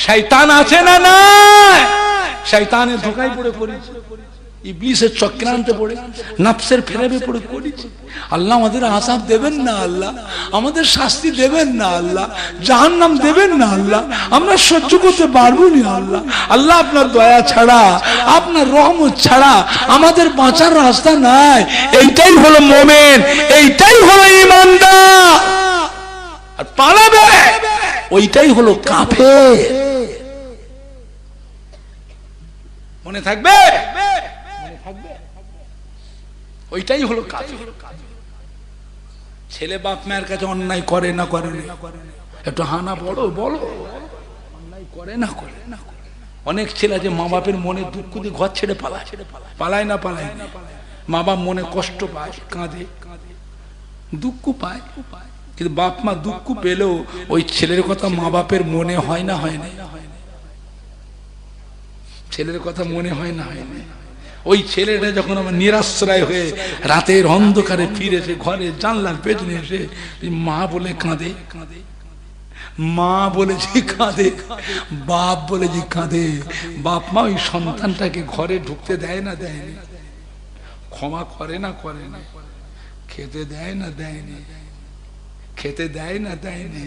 শয়তান আছে না নাই? শয়তানের ধোঁকায় পড়ে করেছি, ইবলিসের চক্রান্তে পড়ে, নফসের ফেরাবে পড়ে করেছি। আল্লাহ আমাদের আযাব দেবেন না, আল্লাহ আমাদের শাস্তি দেবেন না, আল্লাহ জাহান্নাম দেবেন না, আল্লাহ আমরা সহ্য করতে পারবো না, আল্লাহ। আল্লাহ আপনার দয়া ছাড়া, আপনার রহমত ছাড়া আমাদের বাঁচার রাস্তা নাই। এইটাই হলো মুমিন, এইটাই হলো ঈমানদার। আর পালাবে ওইটাই হলো কাফের। মনে থাকবে, ওইটাই হলো কাফের। ছেলে বাপ মায়ের কাছে অন্যায় করে না করে না, একটু হানা বলো, বলো অন্যায় করে না করে না। অনেক ছেলে যে মা বাপের মনে দুঃখ দিয়ে ঘর ছেড়ে পালায়, পালায় না পালায় না, মা বাপ মনে কষ্ট পায়, কাঁদে, দুঃখ পায়, কিন্তু বাপ মা দুঃখ পেলেও ওই ছেলের কথা মা বাপের মনে হয় না, হয় না? ছেলের কথা মনে হয় না, হয় না? ওই ছেলেটা যখন আমার নিরাশ্রয় হয়ে রাতের অন্ধকারে ফিরেছে ঘরে, জানলার পেছনে এসে মা বলে কাঁদে, মা বলে যে কাঁদে, বাপ বলে যে কাঁদে, বাপ মা ওই সন্তানটাকে ঘরে ঢুকতে দেয় না, দেয় না, ক্ষমা করে না, করে না, খেতে দেয় না, দেয় না, খেতে দেয় না, দেয় না।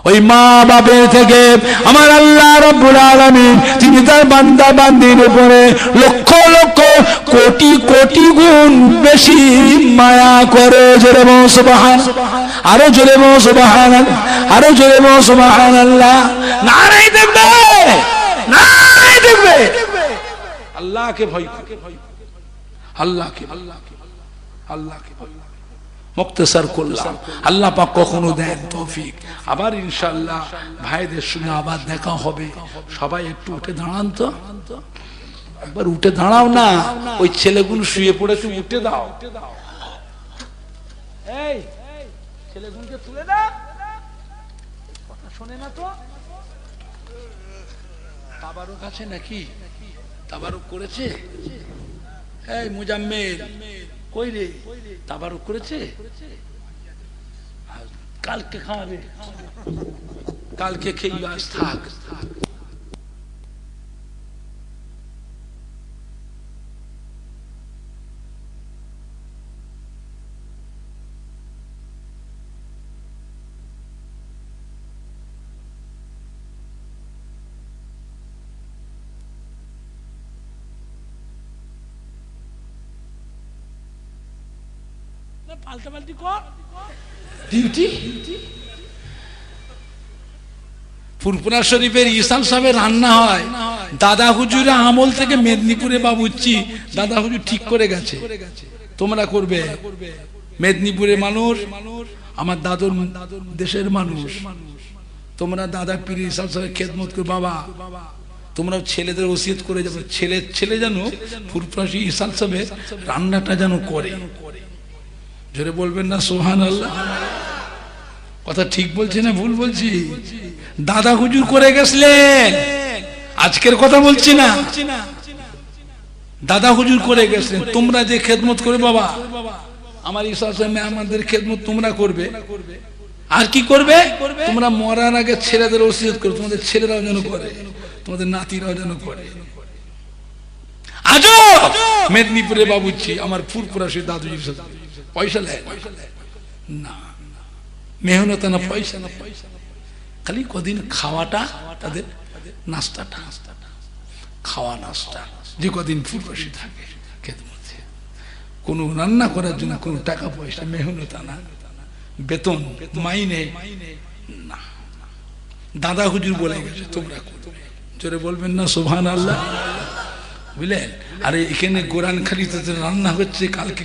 ওই মা বাপের থেকে আমার আল্লাহ রাব্বুল আলামিন তিনি তার বান্দা বান্দির উপরে লক্ষ লক্ষ কোটি কোটি গুণ বেশি মায়া করে। জোরে বলো সুবহানাল্লাহ, আরো জোরে বলো সুবহানাল্লাহ, আরো জোরে বলো সুবহানাল্লাহ। নারায়ে তাকবীর, নারায়ে তাকবীর। আল্লাহকে ভয় করে, আল্লাহকে আল্লাহকে মুক্তসর করলাম। আল্লাহ পাক কখনো দেন তৌফিক। আবার ইনশাআল্লাহ ভাইদের সঙ্গে আবার দেখা হবে। সবাই একটু উঠে দাঁড়ান তো, একবার উঠে দাঁড়াও না। ওই ছেলেগুলো শুয়ে পড়েছে, উঠে দাও। এই ছেলেগুলোকে তুলে দাও, কথা শোনে না তো। তাবারুক আছে নাকি? তাবারুক করেছে? এই মুজাম্মেল কই রে? তাবারুক করেছে? কালকে খাওয়াবে, কালকে খেয়ে আজ থাক। পাল্টাপাল্টি কর ডিউটি। ফুরফুরা শরীফের ইসাল সাহেবের রান্না হয়। দাদা হুজুর আমল থেকে মেদিনীপুরে বাবুচ্চি দাদা হুজুর ঠিক করে গেছে, তোমরা করবে। মেদিনীপুরের মানুষ, আমার দাদুর দেশের মানুষ, তোমরা দাদা পীর ইসাল সাহেবের খেদমত করে। বাবা তোমরা ছেলেদের ওসিয়ত করে যাবে, ছেলে যেন ফুরফুরা ইসাল সাহেবের রান্নাটা যেন করে। জোরে বলবেন না সুবহানাল্লাহ। কথা ঠিক বলছি না ভুল বলছি? দাদা হুজুর করে গেছিলেন, আজকের কথা বলছি না। দাদা হুজুর করে গেছিলেন। তোমরা যে খেদমত করে বাবা, আমার ইসা আমাদের খেদমত তোমরা করবে। আর কি করবে? তোমরা মরার আগে ছেলেদের ওসিয়ত করো, তোমাদের ছেলেরাও যেন করে, তোমাদের নাতিরাও যেন করে। আজও মেদিনীপুরে বাবুচ্ছি আমার ফুরফুরা সেই দাদুজির সাথে পয়সা নেয় না, মেহনত না, পয়সা না, খালি কদিন খাওয়াটা, তাদের নাস্তাটা, খাওয়া নাস্তা, যে কদিন ফুরফুরি থাকে খেদমতে। কোনো রান্না করার জন্য কোনো টাকা পয়সা, মেহনত না, বেতন মাইনে না। দাদা হুজুর বলে গেছে তোমরা করবে। জোরে বলবেন না সুবহানাল্লাহ, বুঝলেন? আরে এখানে গোরান খালিতে রান্না হচ্ছে, কালকে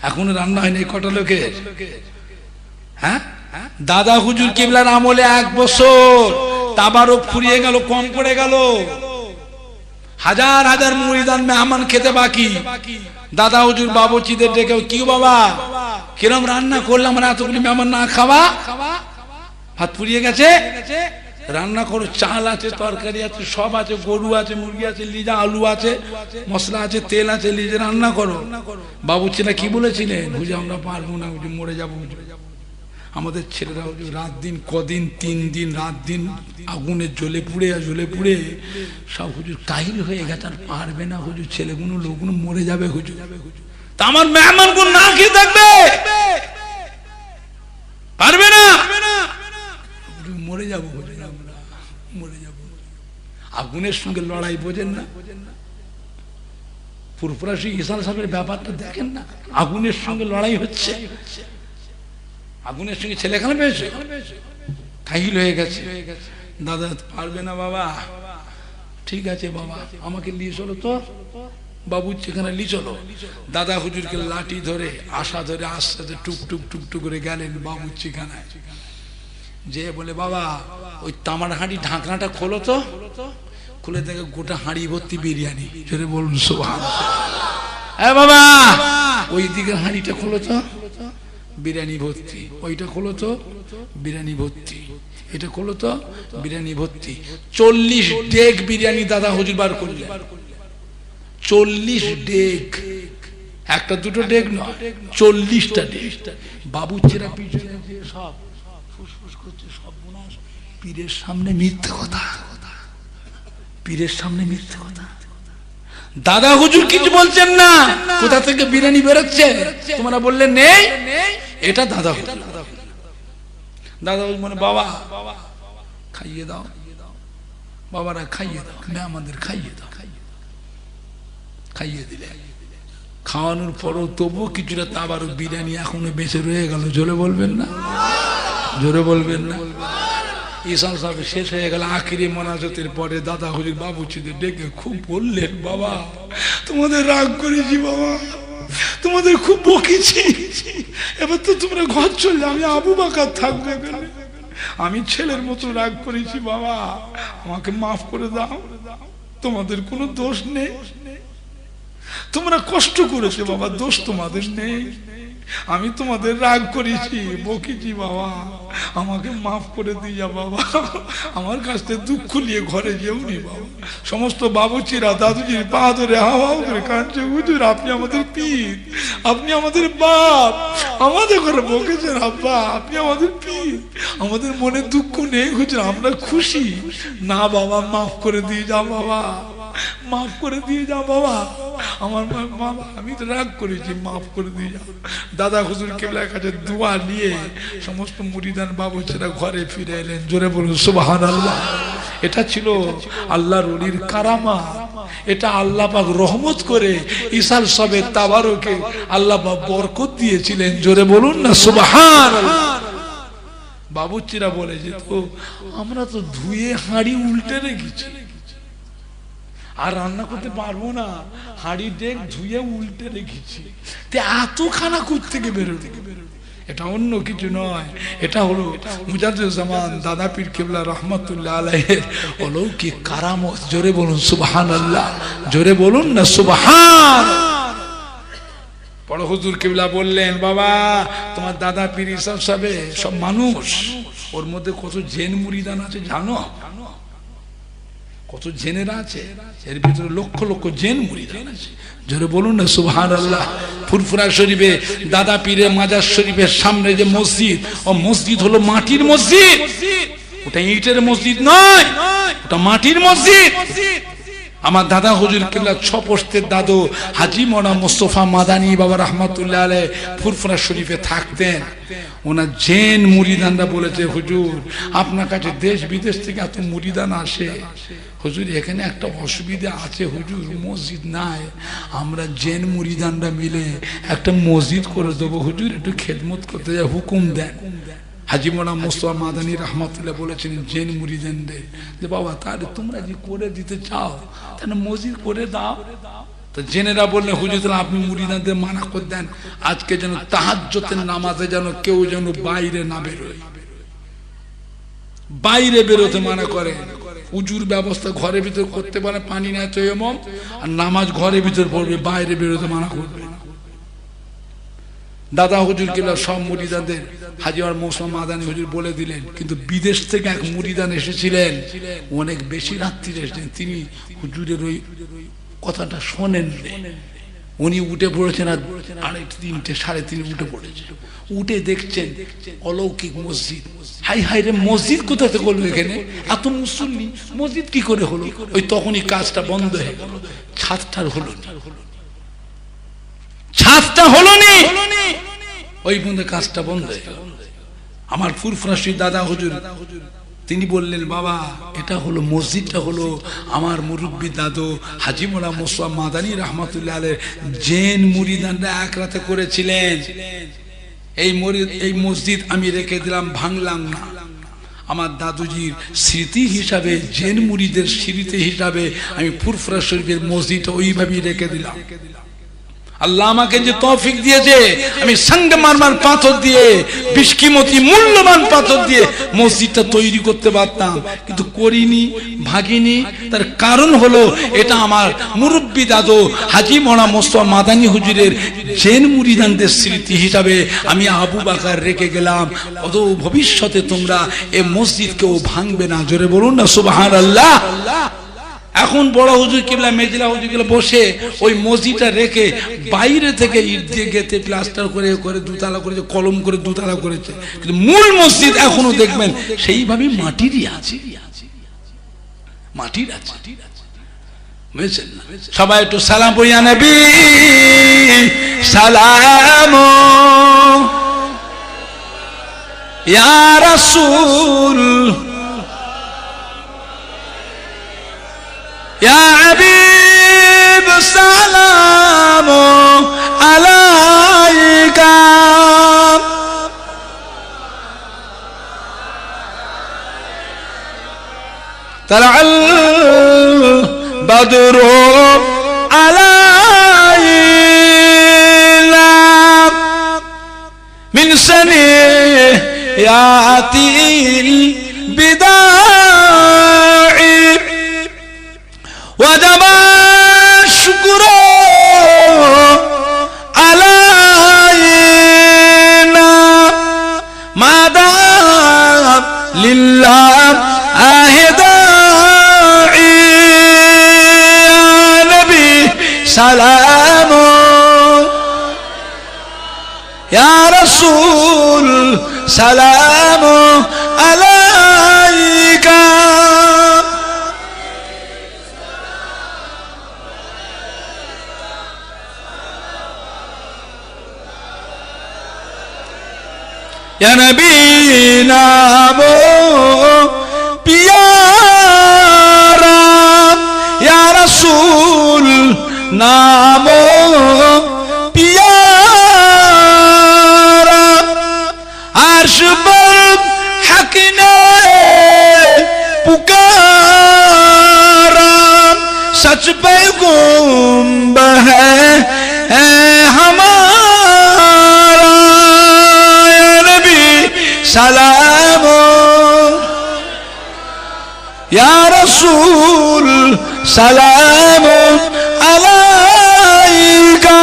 এখনো রান্না হয়নি কটা লোকের। হ্যাঁ, দাদা হুজুর কিবলার আমলে 1 বছর তাবারুক ফুরিয়ে গেল, কম পড়ে গেল। হাজার হাজার মুরিদান মেহমান খেতে বাকি। দাদা হুজুর বাবুচিদের ডেকে, কি বাবা কিরম রান্না করলাম, আমরা এতগুলি মেহমান না খাওয়া, ভাত ফুরিয়ে গেছে, রান্না করো। চাল আছে, তরকারি আছে, সব আছে, গরু আছে, মুরগি আছে, লিজা আলু আছে, মশলা আছে, তেল আছে, লিজে রান্না করো। বাবুচিরা কি বলেছিলেন? হুজুর আমরা পারবো না, হুজুর মরে যাবো। আমাদের ছেলেরা রাত দিন কদিন, 3 দিন রাত দিন আগুনে জ্বলে পুড়ে সব হুজুর কাহিল হয়ে গেছে, আর পারবে না হুজুর, ছেলেগুলো লোকগুলো মরে যাবে হুজুর। তা আমার মেহমানগুলো না খেয়ে থাকবে, পারবে না, মরে যাবো হুজুর, আমরা মরে যাবো। আগুনের সঙ্গে লড়াই বোঝেন না? ফুরফুরা ইসাল সাহেবের ব্যাপারটা দেখেন না, আগুনের সঙ্গে লড়াই হচ্ছে, আগুনের সঙ্গে ছেলেখানে পেয়েছে, কাহিল হয়ে গেছে। দাদা পারবে না বাবা, ঠিক আছে বাবা আমাকে নিয়ে চলো তো, বাবু সেখানে নিয়ে চলো। দাদা হুজুরকে লাঠি ধরে আশা ধরে আস্তে টুকটুক টুকটুক করে গেলেন বাবুর ঠিকানায়। যে বলে বাবা ওই তামার হাঁড়ি ঢাকনাটা খোলো তো, খুলে দেখে গোটা হাঁড়ি ভর্তি বিরিয়ানি। জোরে বলুন সুবহানাল্লাহ। হ্যাঁ বাবা ওই দিকের হাঁড়িটা খোলো তো, বিরিয়ানি ভর্তি। ওইটা খোলো তো, বিরিয়ানি ভর্তি। এটা খোলো তো, বিরিয়ানি ভর্তি। 40 ডেক বিরিয়ানি দাদা হুজুর বার করলেন। 40 ডেক, একটা দুটো ডেক নয়, 40টা ডেক। বাবুচিরা পিছনে সব ফুসফুস করছে, সব বোনাস। পীরের সামনে মিথ্যে কথা, পীরের সামনে মিথ্যে কথা। দাদা হুজুর কিছু বলছেন না, কোথা থেকে বিরিয়ানি বেরোচ্ছে তোমরা বললে নেই, এটা দাদা হুজুর। দাদা হুজুর মানে বাবা খাইয়ে দাও বাবারা, খাইয়ে দাও, আমাদের খাইয়ে দাও। খাইয়ে দিলে, খাওয়ানোর পরও তবুও কিছুটা তাবারও বিরিয়ানি এখনো বেঁচে রয়ে গেল। জোরে বলবেন না? জোরে বলবেন না? ইসাল সাহেব শেষ হয়ে গেল। আখিরি মোনাজাতের পরে দাদা হুজুর বাবুচিদের ডেকে খুব বললেন, বাবা তোমাদের রাগ করেছি, বাবা তোমাদের খুব বকেছি, এবার তো তোমরা ঘর চললে আমি আবু বকর থাকবো, আমি ছেলের মতো রাগ করেছি, বাবা আমাকে মাফ করে দাও, তোমাদের কোনো দোষ নেই, তোমরা কষ্ট করেছো বাবা, দোষ তোমাদের নেই, আমি তোমাদের রাগ করেছি, বকেছি, বাবা আমাকে মাফ করে দিয়া বাবা, আমার কাছ থেকে দুঃখ নিয়ে ঘরে যেওনি বাবা। সমস্ত বাবুচিরা দাদুজির পা ধরে হাওয়া করে কাঁদছে, হুজুর আপনি আমাদের পীর, আপনি আমাদের বাপ, আমাদের ঘরে বকেছেন আব্বা, আপনি আমাদের পীর, আমাদের মনে দুঃখ নেই হুজুর, আমরা খুশি। না বাবা, মাফ করে দিয়ে যাও বাবা, মাফ করে দিয়ে যাও বাবা, আমার বাবা আমি তো রাগ করেছি, মাফ করে দিয়ে যাও। দাদা হুজুর কেবলার কাছে দোয়া নিয়ে সমস্ত মুরিদান বাবুচেরা ঘরে ফিরে এলেন। জোরে বলুন সুবহানাল্লাহ। এটা ছিল আল্লাহর ওলির কারামা, এটা আল্লাহ পাক রহমত করে ইসাল সবে তাবারকে আল্লাহ পাক বরকত দিয়েছিলেন। জোরে বলুন না সুবহানাল্লাহ। বাবুচিরা বলে যে তো আমরা তো ধুয়ে হাঁড়ি উল্টে রেখেছি, আর রান্না করতে পারবো না, হাঁড়ি ডেক ধুয়ে উল্টে রেখেছি, এত খানা কোথা থেকে বেরোবে? এটা অন্য কিছু নয়, এটা হলো মুজাদ্দিদুজ্জামান দাদা পীর কেবলা রহমাতুল্লাহ আলাইহির অলৌকিক কারামত। জোরে বলুন সুবহানাল্লাহ, জোরে বলুন না সুবহান। বড় হুজুর কেবলা বললেন, বাবা তোমার দাদা পীর ইসাব সাহেব সব মানুষ, ওর মধ্যে কত জেন মুরিদান আছে জানো? কত জেনেরা আছে, এর ভিতরে লক্ষ লক্ষ জেন মুরিদান আছে। জোরে বলুন না সুবহানাল্লাহ। ফুরফুরা শরীফে দাদা পীরের মাজার শরীফের সামনে যে মসজিদ, ও মসজিদ হলো মাটির মসজিদ, ওটা ইটের মসজিদ নয়, ওটা মাটির মসজিদ। আমার দাদা হুজুর কেবলা 6 পোস্তের দাদু হাজী মৌলানা মুস্তাফা মাদানী বাবা রহমাতুল্লাহ আলাইহি ফুরফুরা শরীফে থাকতেন। ওনার জেন মুরিদানরা বলেছে, হুজুর আপনার কাছে দেশ বিদেশ থেকে এত মুরিদান আসে, হুজুর এখানে একটা অসুবিধা আছে হুজুর, মসজিদ নাই, আমরা জেন মুরিদানরা মিলে একটা মসজিদ করে দেবো হুজুর, একটু খেদমত করতে যায়, হুকুম দেন। হাজী মৌলানা মুস্তাফা মাদানী রহমাতুল্লাহ বলেছেন জেন মুরিদানদের যে বাবা তাহলে তোমরা যে করে দিতে চাও তাহলে মসজিদ করে দাও। তো জেনেরা বললেন, হুজুর তাহলে আপনি মুরিদানদের মানা করে দেন, আজকে যেন তাহাজ্জুদের নামাজে যেন কেউ যেন বাইরে না বেরোয়, বাইরে বেরোতে মানা করে। উজুর ব্যবস্থা ঘরের ভিতর করতে পারে, পানি না তৈয়মম, আর নামাজ ঘরের ভিতর পড়বে, বাইরে বেরোতে মানা করবে। দাদা হুজুর কেবলা সব মুরিদানদের হাজী মুস্তাফা মাদানী হুজুর বলে দিলেন। কিন্তু বিদেশ থেকে এক মুরিদান এসেছিলেন, অনেক বেশি রাত্রি এসেছেন, তিনি হুজুরের ওই কথাটা শোনেন, উনি উঠে পড়েছেন, আর 2:30 3:30 উঠে পড়েছে, উঠে দেখছেন অলৌকিক মসজিদ। হাই হাই রে, মসজিদ কোথা থেকে হলো এখানে, এত মুসল্লি, মসজিদ কি করে হলো? ওই তখনই কাজটা বন্ধ হয়ে গেল, ছাদটার হলো না, ছাদটা হলো না, ওই বন্ধে কাজটা বন্ধ হয়ে গেল। আমার ফুরফুরা শরীফ দাদা হুজুর তিনি বললেন, বাবা এটা হলো মসজিদটা হলো আমার মুরব্বী দাদু হাজী মৌলানা মুস্তাফা মাদানী রহমাতুল্লাহ আলাইহি জেন মুরিদানরা এক রাতে করেছিলেন। এই মসজিদ আমি রেখে দিলাম, ভাঙলাম না, আমার দাদুজির স্মৃতি হিসাবে, জেন মুরিদের স্মৃতি হিসাবে আমি ফুরফুরা শরীফের মসজিদটা ওইভাবেই রেখে দিলাম। আল্লাহ আমাকে যে তৌফিক দিয়েছে, আমি সঙ্গে মারমার পাথর দিয়ে, বিশকিমতি মূল্যবান পাথর দিয়ে মসজিদটা তৈরি করতে পারতাম, কিন্তু করিনি, ভাগিনি। তার কারণ হলো এটা আমার মুরব্বী দাদু হাজী মৌলানা মুস্তাফা মাদানী হুজুরের জেন মুরিদানদের স্মৃতি হিসাবে আমি আবু বকর রেখে গেলাম। অত ভবিষ্যতে তোমরা এই মসজিদ কেউ ভাঙবে না। জোরে বলুন না সুবহানাল্লাহ। এখন বড় হুজুর কিবলা মেজলা হুজুর কিবলা বসে ওই মসজিদটা রেখে বাইরে থেকে ইট দিয়ে গেতে প্লাস্টার করে করে দুতলা করেছে, কলম করে দুতলা করেছে, কিন্তু মূল মসজিদ এখনো দেখবেন সেইভাবে মাটিরই আছে, মাটির আছে। বুঝছেন না? সবাই একটু সালাম পড়িয়া নবী সালাম ইয়া রাসূল ইয়া হাবিব সালাম আলাইকা তালাল বদরু আলাইনা মিন সানিয়াতিল বিদা'i وجب الشكر علينا ما دام لله داعي يا نبي سلام يا رسول سلام عليك يا نبينا प्यारा या रसूल नामो प्यारा अर्श पर हक ने पुकारा सच पैगंबर है हमारा या नबी सलाम या रसूल सलाम अलैका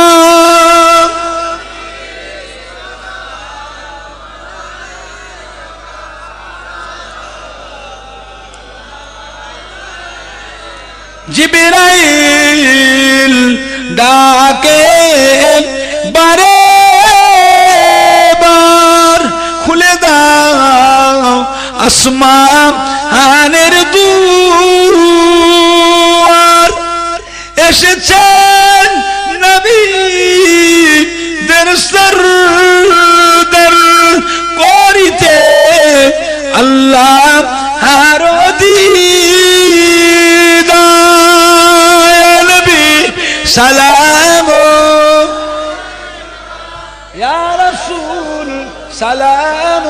जिब्राइल डाके बारे बार खुले दाओ আসমানের দুয়ার এসেছেন নবী দের সরদার করিতে আল্লাহ আর দিদার নবী সালাম ইয়া রাসূল সালাম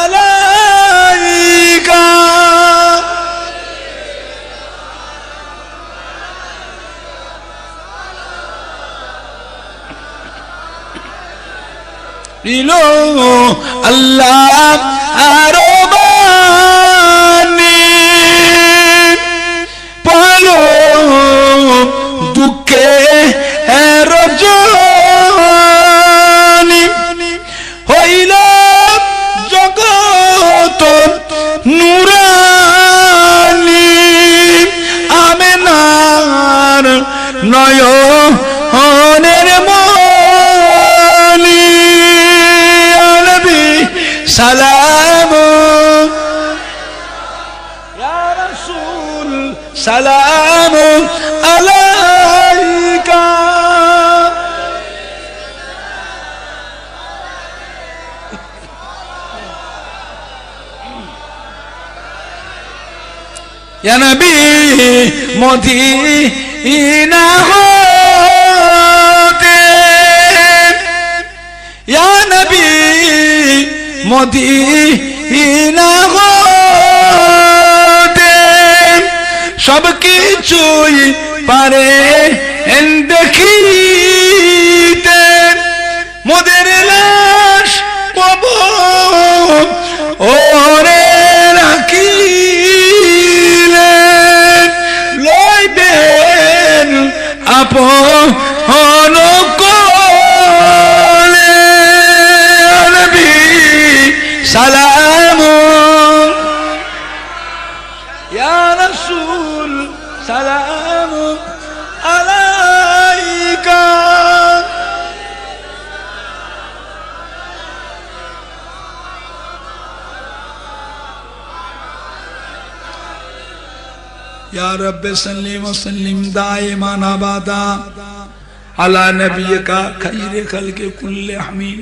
আলাইকা দিলো আল্লাহ আরবানি পালো দুঃখে রজনী হইল জগত নুরানি আমেনার নয়নের মনি নবী সালাম ইয়া রাসূল সালাম আলাইকা या नबी मदीना होते या नबी मदीना होते सब কিছুই পারে দেখিতে মোদের লাশ কবর ওরে রাখি আপন কোলে নবী সালাম ইয়া রাসূল সালাম আলাইকা या रब्बे सल्ली व सल्लिम दाइमान अबादा अला नबिय्यिका खैर खल्क़ि कुल्लि हमीद।